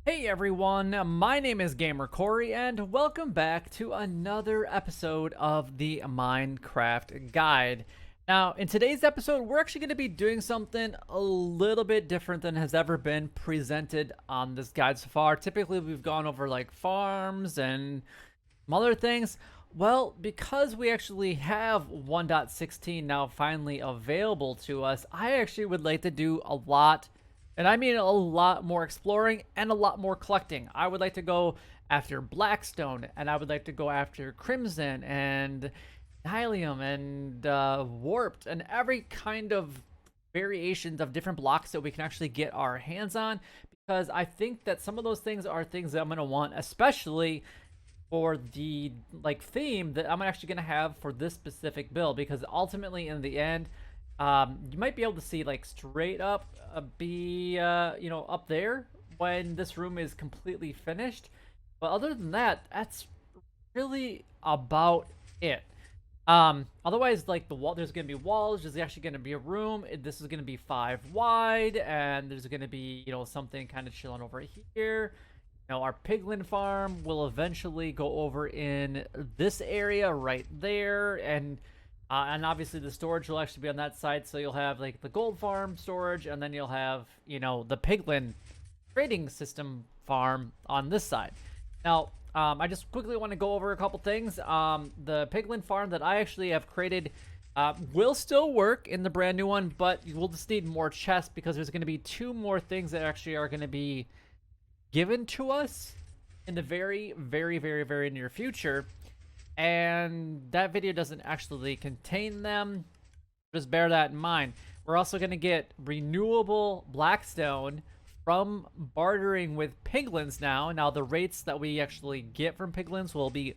Hey everyone, my name is Gamer Corey and welcome back to another episode of the Minecraft Guide. Now, in today's episode, we're actually going to be doing something a little bit different than has ever been presented on this guide so far. Typically, we've gone over like farms and some other things. Well, because we actually have 1.16 now finally available to us, I actually would like to do a lot, and I mean a lot more exploring and a lot more collecting. I would like to go after Blackstone, and I would like to go after Crimson and Nylium and Warped and every kind of variations of different blocks that we can actually get our hands on, because I think that some of those things are things that I'm going to want, especially for the like theme that I'm actually going to have for this specific build, because ultimately in the end, you might be able to see like straight up up there when this room is completely finished, but other than that, that's really about it. Otherwise, like the wall, there's gonna be walls. There's actually gonna be a room. This is gonna be 5 wide, and there's gonna be something kind of chilling over here. Now, our piglin farm will eventually go over in this area right there, and obviously the storage will actually be on that side. So you'll have like the gold farm storage, and then you'll have the piglin trading system farm on this side. Now, I just quickly want to go over a couple things. The piglin farm that I actually have created will still work in the brand new one, but we'll just need more chests because there's going to be 2 more things that actually are going to be given to us in the very, very, very, very near future, and that video doesn't actually contain them. Just bear that in mind. We're also going to get renewable Blackstone from bartering with piglins now. Now, the rates that we actually get from piglins will be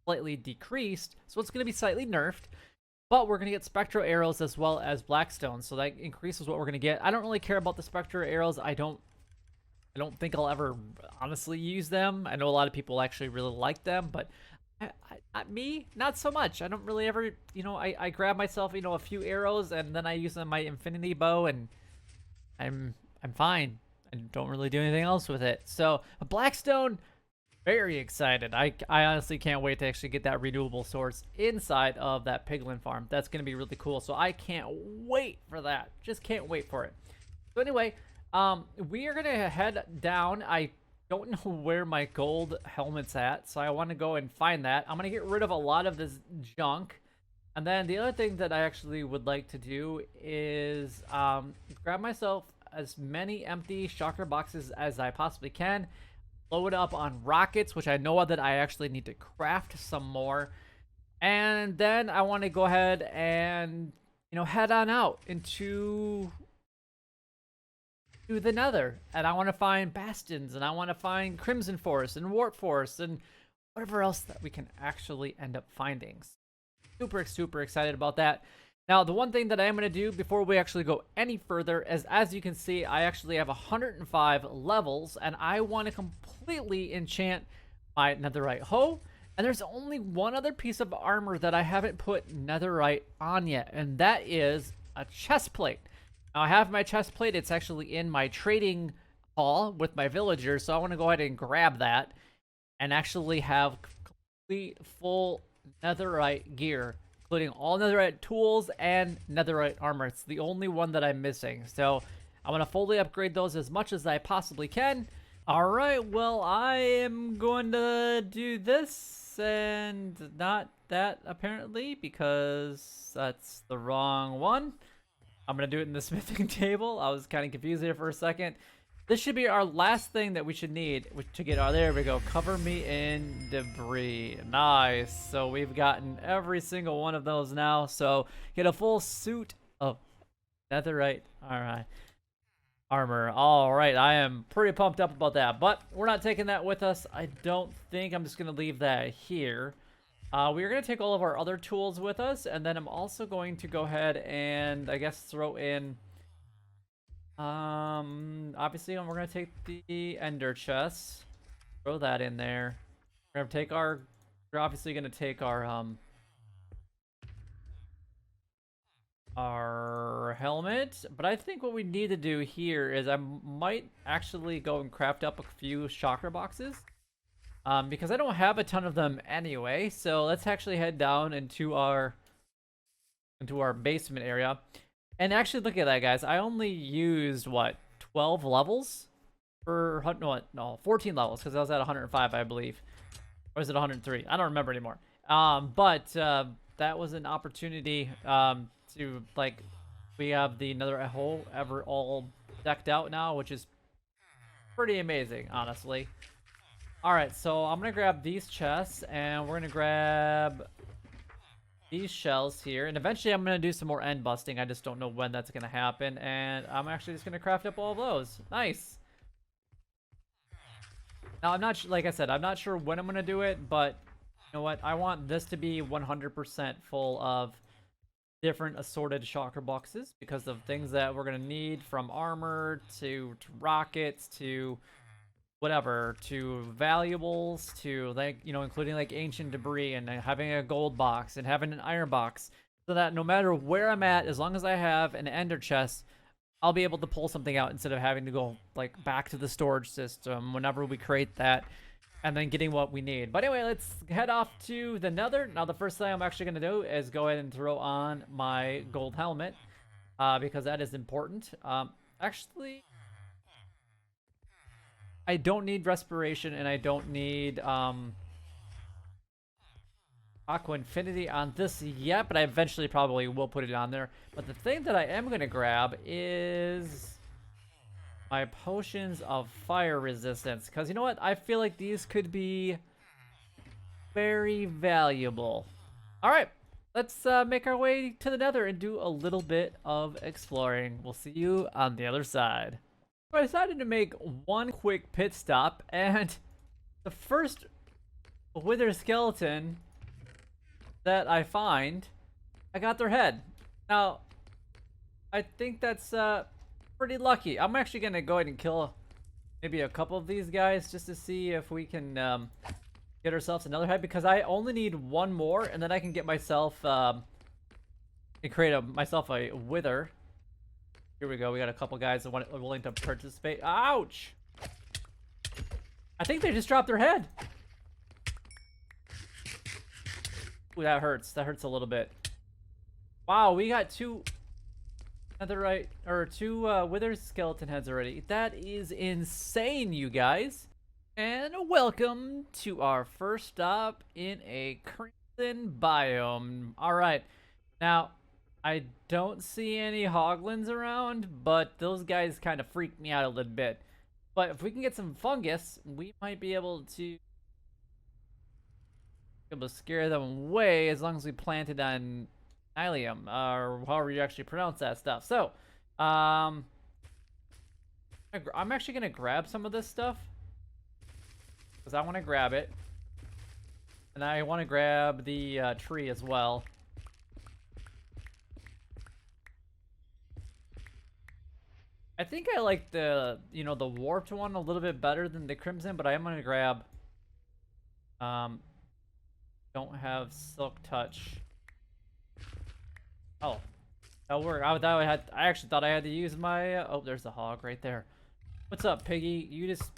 slightly decreased, so it's going to be slightly nerfed, but we're going to get spectral arrows as well as Blackstone, so that increases what we're going to get. I don't really care about the spectral arrows. I don't think I'll ever honestly use them. I know a lot of people actually really like them, but me, not so much. I don't really ever, I grab myself, a few arrows, and then I use them on my infinity bow, and I'm fine. I don't really do anything else with it. So, Blackstone, very excited. I honestly can't wait to actually get that renewable source inside of that piglin farm. That's going to be really cool. So I can't wait for that. Just can't wait for it. So anyway, we are gonna head down. I don't know where my gold helmet's at, so I want to go and find that. I'm gonna get rid of a lot of this junk, and then the other thing that I actually would like to do is grab myself as many empty shocker boxes as I possibly can, load up on rockets, which I know that I actually need to craft some more, and then I want to go ahead and head on out into the nether, and I want to find bastions, and I want to find crimson forest and warp forest and whatever else that we can actually end up finding. Super excited about that. Now, the one thing that I am going to do before we actually go any further is, as you can see, I actually have 105 levels, and I want to completely enchant my netherite hoe. And there's only one other piece of armor that I haven't put netherite on yet, and that is a chest plate. Now, I have my chest plate. It's actually in my trading hall with my villagers, so I want to go ahead and grab that and actually have complete full netherite gear, including all netherite tools and netherite armor. It's the only one that I'm missing, so I want to fully upgrade those as much as I possibly can. All right, well, I am going to do this and not that, apparently, because that's the wrong one. I'm going to do it in the smithing table. I was kind of confused there for a second. This should be our last thing that we should need to get out. There we go. Cover me in debris. Nice. So we've gotten every single one of those now. So get a full suit of netherite. All right. Armor. All right. I am pretty pumped up about that. But we're not taking that with us, I don't think. I'm just going to leave that here. We are going to take all of our other tools with us, and then I'm also going to go ahead and, I guess, throw in, obviously, we're going to take the ender chest, throw that in there. We're obviously going to take our, our helmet. But I think what we need to do here is I might actually go and craft up a few chakra boxes. Because I don't have a ton of them anyway. So let's actually head down into our basement area. And actually look at that, guys. I only used, what, 12 levels? For, no, 14 levels, because I was at 105, I believe. Or was it 103? I don't remember anymore. But that was an opportunity to, like, we have the nether hole ever all decked out now, which is pretty amazing, honestly. Alright, so I'm going to grab these chests, and we're going to grab these shells here. And eventually I'm going to do some more end busting. I just don't know when that's going to happen. And I'm actually just going to craft up all of those. Nice. Now, I'm not, like I said, I'm not sure when I'm going to do it, but you know what? I want this to be 100% full of different assorted chakra boxes because of things that we're going to need, from armor to rockets to whatever, to valuables, to, like, you know, including like ancient debris, and having a gold box and having an iron box, so that no matter where I'm at, as long as I have an ender chest, I'll be able to pull something out instead of having to go like back to the storage system whenever we create that and then getting what we need. But anyway, let's head off to the nether. Now, the first thing I'm actually going to do is go ahead and throw on my gold helmet because that is important. Actually, I don't need respiration, and I don't need Aqua Infinity on this yet, but I eventually probably will put it on there. But the thing that I am going to grab is my potions of fire resistance, because you know what? I feel like these could be very valuable. All right, let's make our way to the nether and do a little bit of exploring. We'll see you on the other side. I decided to make one quick pit stop, and the first wither skeleton that I find, I got their head. Now, I think that's pretty lucky. I'm actually gonna go ahead and kill maybe a couple of these guys just to see if we can get ourselves another head, because I only need one more, and then I can get myself and create myself a wither. Here we go. We got a couple guys that are willing to participate. Ouch! I think they just dropped their head. Ooh, that hurts. That hurts a little bit. Wow, we got two wither skeleton heads already. That is insane, you guys. And welcome to our first stop in a crimson biome. All right, now I don't see any hoglins around, but those guys kind of freak me out a little bit. But if we can get some fungus, we might be able to scare them away, as long as we plant it on Nylium, or however you actually pronounce that stuff. So, I'm actually gonna grab some of this stuff because I want to grab it, and I want to grab the tree as well. I think I like the warped one a little bit better than the crimson, but I am gonna grab don't have silk touch. Oh, that'll work. I actually thought I had to use my oh, there's the hog right there. What's up, piggy? You just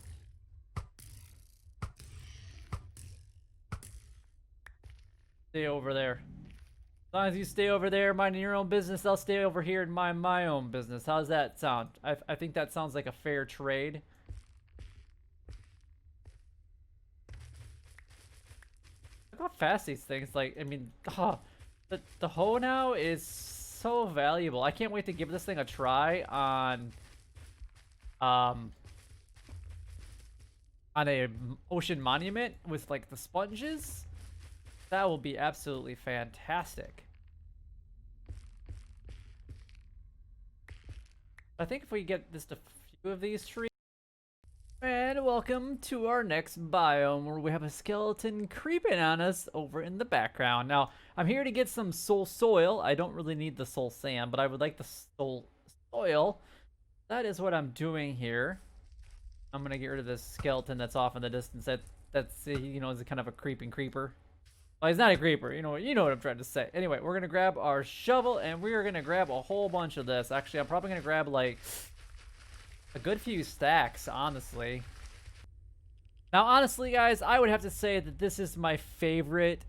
stay over there. As long as you stay over there minding your own business, I'll stay over here and mind my own business. How's that sound? I think that sounds like a fair trade. Look how fast these things, like, I mean, the hoe now is so valuable. I can't wait to give this thing a try on a ocean monument with, like, the sponges. That will be absolutely fantastic. I think if we get just a few of these trees. And welcome to our next biome, where we have a skeleton creeping on us over in the background. Now, I'm here to get some soul soil. I don't really need the soul sand, but I would like the soul soil. That is what I'm doing here. I'm going to get rid of this skeleton that's off in the distance. That's, you know, is kind of a creeping creeper. Well, he's not a creeper. You know what I'm trying to say. Anyway, we're gonna grab our shovel and we are gonna grab a whole bunch of this. Actually, I'm probably gonna grab like a good few stacks, honestly. Now, honestly, guys, I would have to say that this is my favorite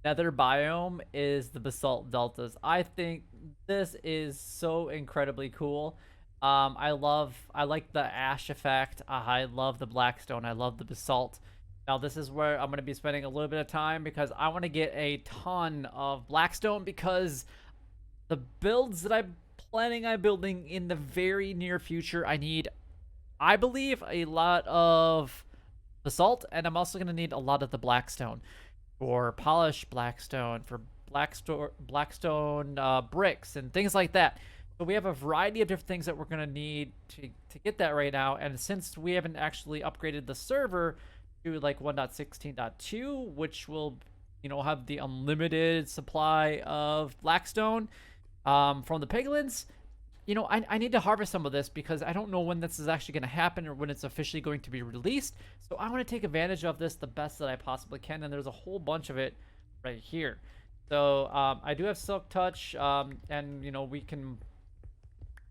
nether biome is the basalt deltas. I think this is so incredibly cool. I like the ash effect. I love the blackstone. I love the basalt. Now, this is where I'm going to be spending a little bit of time because I want to get a ton of blackstone because the builds that I'm planning on building in the very near future, I believe, a lot of basalt, and I'm also going to need a lot of the blackstone for polished blackstone, for blackstone bricks and things like that. So we have a variety of different things that we're going to need to get that right now. And since we haven't actually upgraded the server to like 1.16.2, which will, have the unlimited supply of blackstone from the piglins, I need to harvest some of this because I don't know when this is actually going to happen or when it's officially going to be released. So I want to take advantage of this the best that I possibly can, and there's a whole bunch of it right here. So I do have Silk Touch, and we can,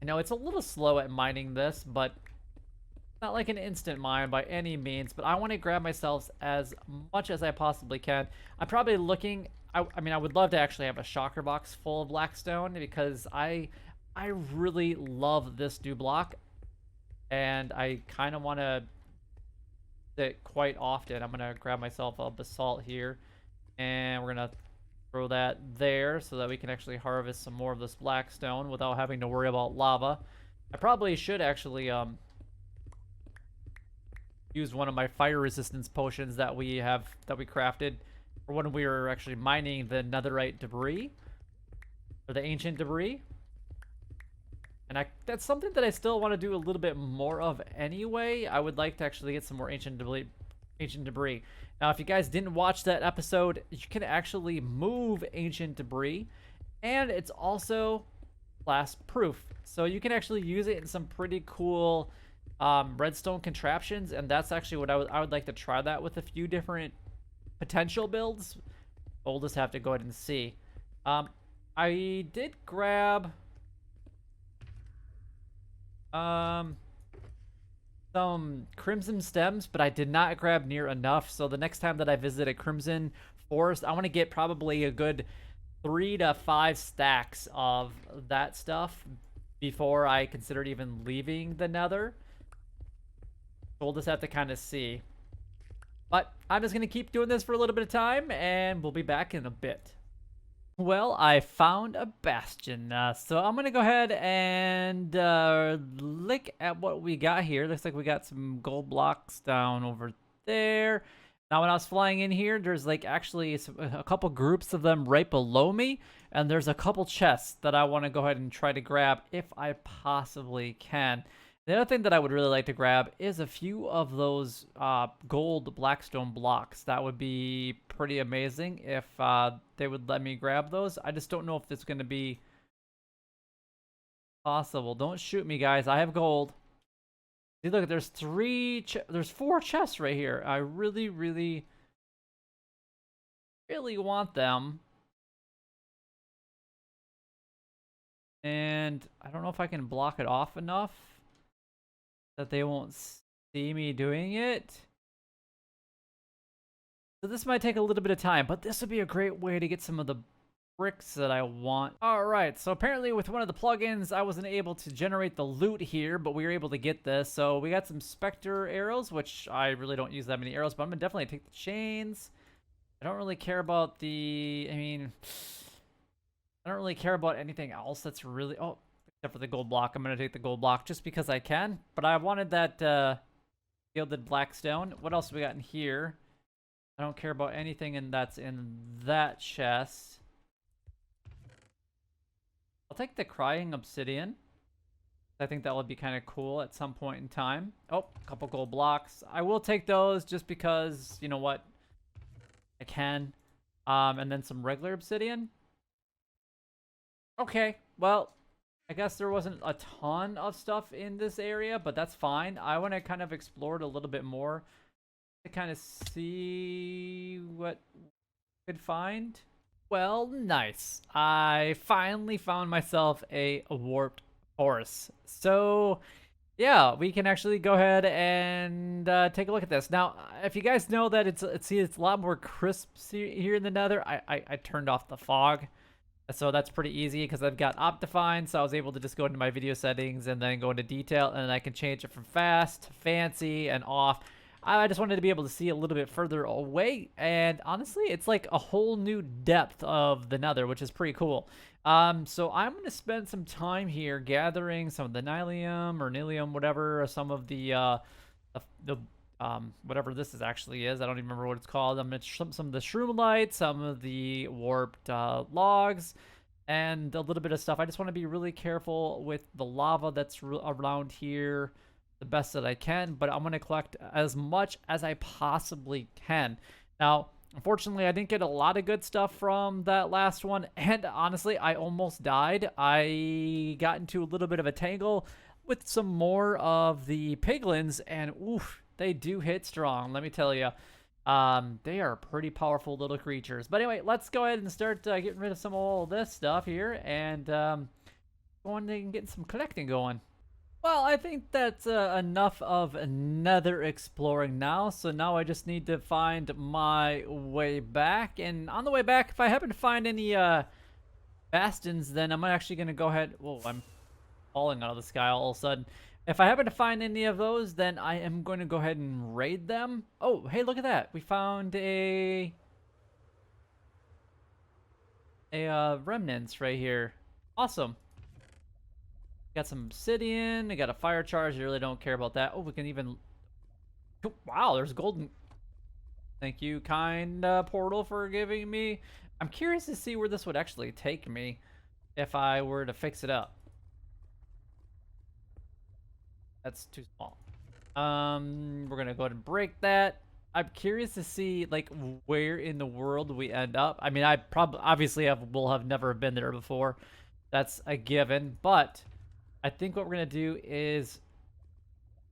it's a little slow at mining this, but not like an instant mine by any means. But I want to grab myself as much as I possibly can. I'm probably looking. I mean, I would love to actually have a shulker box full of blackstone because I really love this new block, and I kind of want to it quite often. I'm gonna grab myself a basalt here, and we're gonna throw that there so that we can actually harvest some more of this blackstone without having to worry about lava. I probably should actually use one of my fire resistance potions that we crafted for when we were actually mining the netherite debris or the ancient debris. And that's something that I still want to do a little bit more of anyway. I would like to actually get some more ancient debris. Now, if you guys didn't watch that episode, you can actually move ancient debris, and it's also blast proof. So you can actually use it in some pretty cool redstone contraptions, and that's actually what I would like to try that with a few different potential builds. We'll just have to go ahead and see. I did grab some crimson stems, but I did not grab near enough. So the next time that I visit a crimson forest, I want to get probably a good 3 to 5 stacks of that stuff before I considered even leaving the nether. So we'll just have to kind of see. But I'm just going to keep doing this for a little bit of time, and we'll be back in a bit. Well, I found a bastion, so I'm gonna go ahead and look at what we got here. Looks like we got some gold blocks down over there. Now, when I was flying in here, there's like actually a couple groups of them right below me, and there's a couple chests that I want to go ahead and try to grab if I possibly can. The other thing that I would really like to grab is a few of those gold blackstone blocks. That would be pretty amazing if they would let me grab those. I just don't know if it's going to be possible. Don't shoot me, guys. I have gold. See, look, there's 4 chests right here. I really, really, really want them. And I don't know if I can block it off enough that they won't see me doing it. So this might take a little bit of time, but this would be a great way to get some of the bricks that I want. Alright, so apparently with one of the plugins, I wasn't able to generate the loot here, but we were able to get this. So we got some Spectre arrows, which I really don't use that many arrows, but I'm gonna definitely take the chains. I don't really care about I don't really care about anything else that's really... Oh, except for the gold block. I'm going to take the gold block just because I can. But I wanted that gilded blackstone. What else do we got in here? I don't care about anything that's in that chest. I'll take the crying obsidian. I think that would be kind of cool at some point in time. Oh, a couple gold blocks. I will take those just because, you know what? I can. And then some regular obsidian. Okay, well... I guess there wasn't a ton of stuff in this area, but that's fine. I want to kind of explore it a little bit more to kind of see what could find. Well, nice. I finally found myself a warped horse. So, yeah, we can actually go ahead and take a look at this. Now, if you guys know that it's a lot more crisp here in the Nether, I turned off the fog. So that's pretty easy because I've got Optifine, so I was able to just go into my video settings and then go into detail, and then I can change it from fast, fancy, and off. I just wanted to be able to see a little bit further away, and honestly, it's like a whole new depth of the Nether, which is pretty cool. So I'm going to spend some time here gathering some of the Nylium or Nilium, whatever, some of the whatever this actually is. I don't even remember what it's called. I'm gonna some of the shroomlites, some of the warped logs, and a little bit of stuff. I just want to be really careful with the lava that's around here, the best that I can. But I'm gonna collect as much as I possibly can. Now, unfortunately, I didn't get a lot of good stuff from that last one, and honestly, I almost died. I got into a little bit of a tangle with some more of the piglins, and oof, they do hit strong, let me tell you. They are pretty powerful little creatures. But anyway, let's go ahead and start getting rid of some of all this stuff here, and going and getting some collecting going. Well, I think that's enough of Nether exploring now. So now I just need to find my way back. And on the way back, if I happen to find any bastions, then I'm actually going to go ahead. Whoa, I'm falling out of the sky all of a sudden. If I happen to find any of those, then I am going to go ahead and raid them. Oh, hey, look at that. We found a remnants right here. Awesome. Got some obsidian. I got a fire charge. I really don't care about that. Oh, we can even... Wow, there's golden... Thank you, kind portal, for giving me... I'm curious to see where this would actually take me if I were to fix it up. That's too small. We're gonna go ahead and break that. I'm curious to see like where in the world we end up. I mean, I probably obviously will have never been there before. That's a given. But I think what we're gonna do is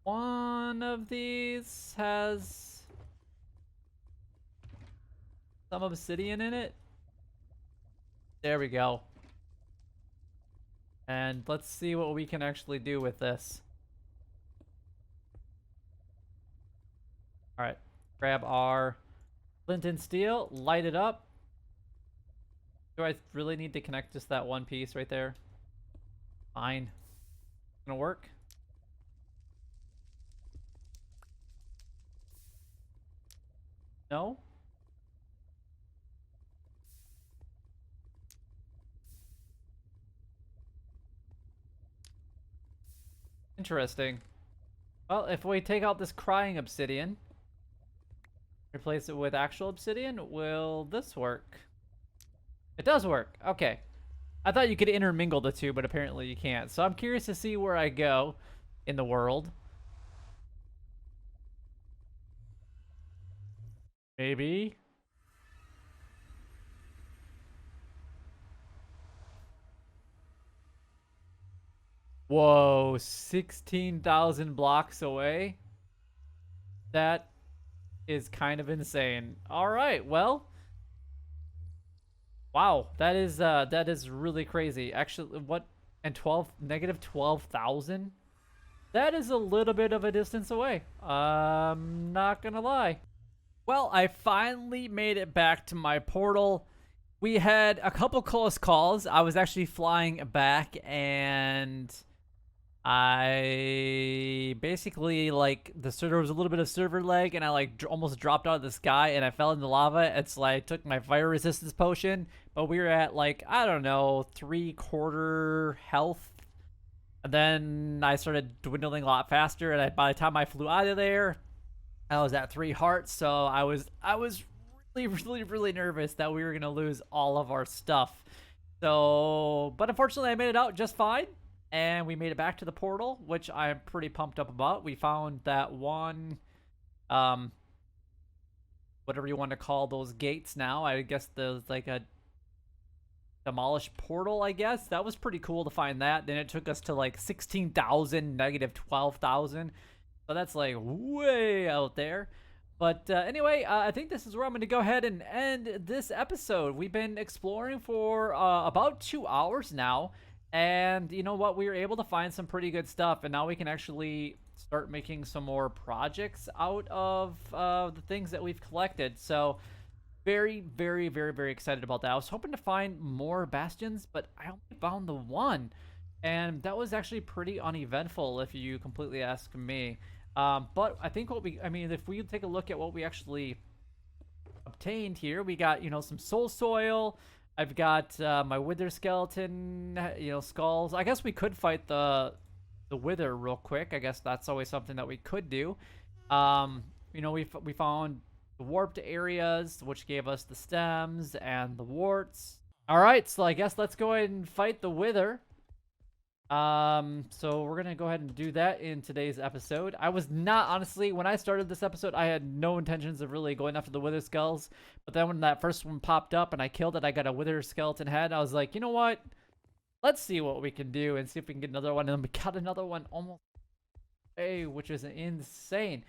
one of these has some obsidian in it. There we go. And let's see what we can actually do with this. All right, grab our flint and steel, light it up. Do I really need to connect just that one piece right there? Fine. Gonna work. No? Interesting. Well, if we take out this crying obsidian, replace it with actual obsidian, will this work? It does work. Okay. I thought you could intermingle the two, but apparently you can't. So I'm curious to see where I go in the world. Maybe. Whoa, 16,000 blocks away? That is kind of insane. All right, well, wow, that is really crazy. Actually, what? And negative 12,000? That is a little bit of a distance away. I'm not gonna lie. Well, I finally made it back to my portal. We had a couple close calls. I was actually flying back, and I basically, like, there was a little bit of server lag, and I like almost dropped out of the sky, and I fell into lava. It's like I took my fire resistance potion, but we were at like, I don't know, 3/4 health. And then I started dwindling a lot faster, and by the time I flew out of there, I was at 3 hearts. So I was really nervous that we were gonna lose all of our stuff. So, but unfortunately, I made it out just fine. And we made it back to the portal, which I'm pretty pumped up about. We found that one, whatever you want to call those gates now. I guess there's like a demolished portal, I guess. That was pretty cool to find that. Then it took us to like 16,000, negative 12,000. So that's like way out there. But anyway, I think this is where I'm going to go ahead and end this episode. We've been exploring for about 2 hours now. And you know what? We were able to find some pretty good stuff. And now we can actually start making some more projects out of the things that we've collected. So very, very, very, very excited about that. I was hoping to find more bastions, but I only found the one. And that was actually pretty uneventful, if you completely ask me. But I think I mean, if we take a look at what we actually obtained here, we got, some soul soil. I've got my wither skeleton, skulls. I guess we could fight the wither real quick. I guess that's always something that we could do. We found the warped areas, which gave us the stems and the warts. All right, so I guess let's go ahead and fight the wither. So we're gonna go ahead and do that in today's episode. I was not, honestly, when I started this episode, I had no intentions of really going after the wither skulls, but then when that first one popped up and I killed it, I got a wither skeleton head. I was like, you know what, let's see what we can do and see if we can get another one. And then we got another one almost, which is insane.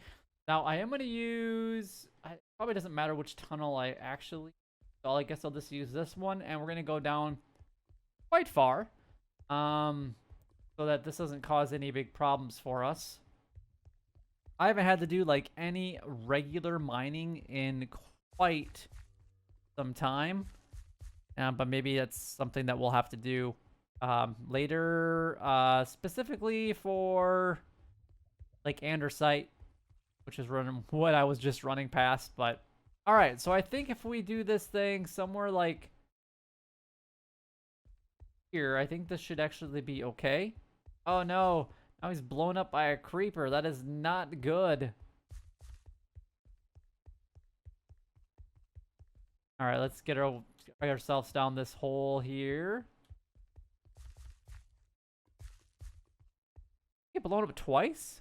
Now I am gonna use, it probably doesn't matter which tunnel I actually, so I guess I'll just use this one, and we're gonna go down quite far, so that this doesn't cause any big problems for us. I haven't had to do like any regular mining in quite some time, but maybe that's something that we'll have to do later, specifically for like andesite, which is what I was just running past. But all right, so I think if we do this thing somewhere like here, I think this should actually be okay. Oh no, now he's blown up by a creeper. That is not good. All right, let's get ourselves down this hole here. Get blown up twice?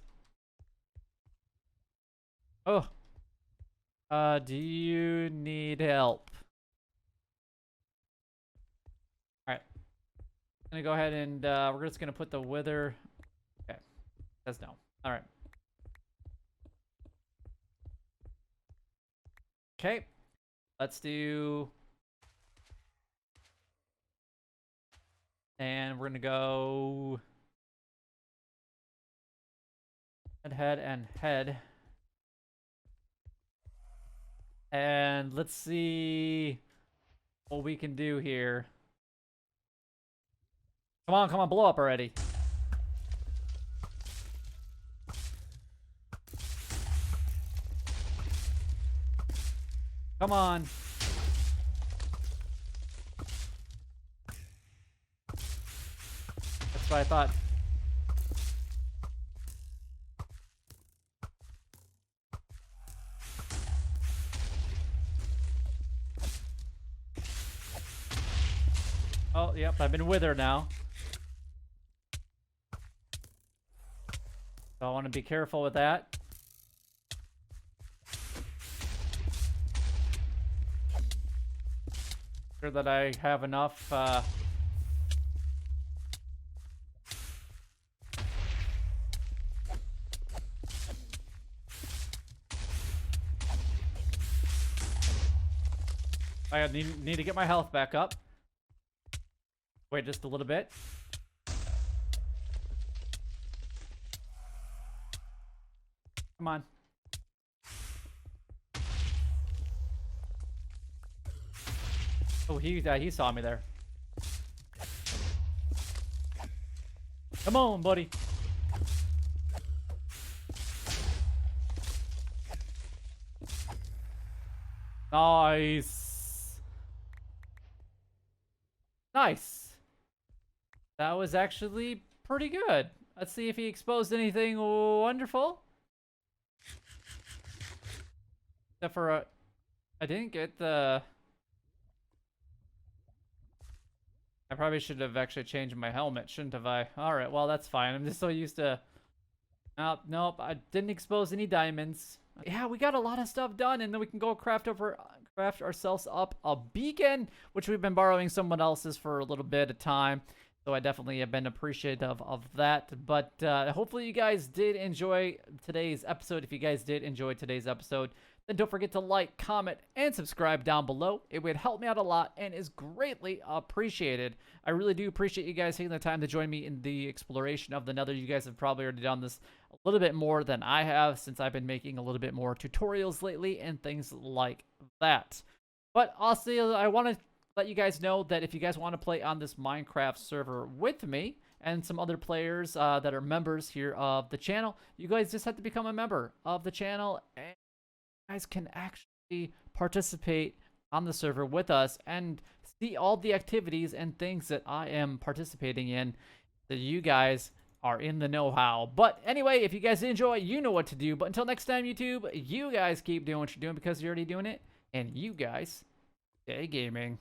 Oh. Do you need help? I'm gonna go ahead and we're just gonna put the wither. Okay, says no. All right. Okay, let's do. And we're gonna go head and head. And let's see what we can do here. Come on, blow up already. Come on. That's what I thought. Oh, yep, I've been with her now. So I want to be careful with that. Sure that I have enough. I need to get my health back up. Wait just a little bit. Come on. Oh, he saw me there. Come on, buddy. Nice. Nice. That was actually pretty good. Let's see if he exposed anything wonderful. Except for I didn't get the. I probably should have actually changed my helmet, shouldn't have I? Alright, well that's fine. I'm just so used to. Nope, I didn't expose any diamonds. Yeah, we got a lot of stuff done, and then we can go craft ourselves up a beacon, which we've been borrowing someone else's for a little bit of time. So I definitely have been appreciative of that. But hopefully you guys did enjoy today's episode. If you guys did enjoy today's episode, then don't forget to like, comment, and subscribe down below. It would help me out a lot and is greatly appreciated. I really do appreciate you guys taking the time to join me in the exploration of the Nether. You guys have probably already done this a little bit more than I have, since I've been making a little bit more tutorials lately and things like that. But also, I want to let you guys know that if you guys want to play on this Minecraft server with me and some other players that are members here of the channel, you guys just have to become a member of the channel, and you guys can actually participate on the server with us and see all the activities and things that I am participating in, that you guys are in the know-how. But anyway, if you guys enjoy, you know what to do. But until next time, YouTube, you guys keep doing what you're doing, because you're already doing it, and you guys stay gaming.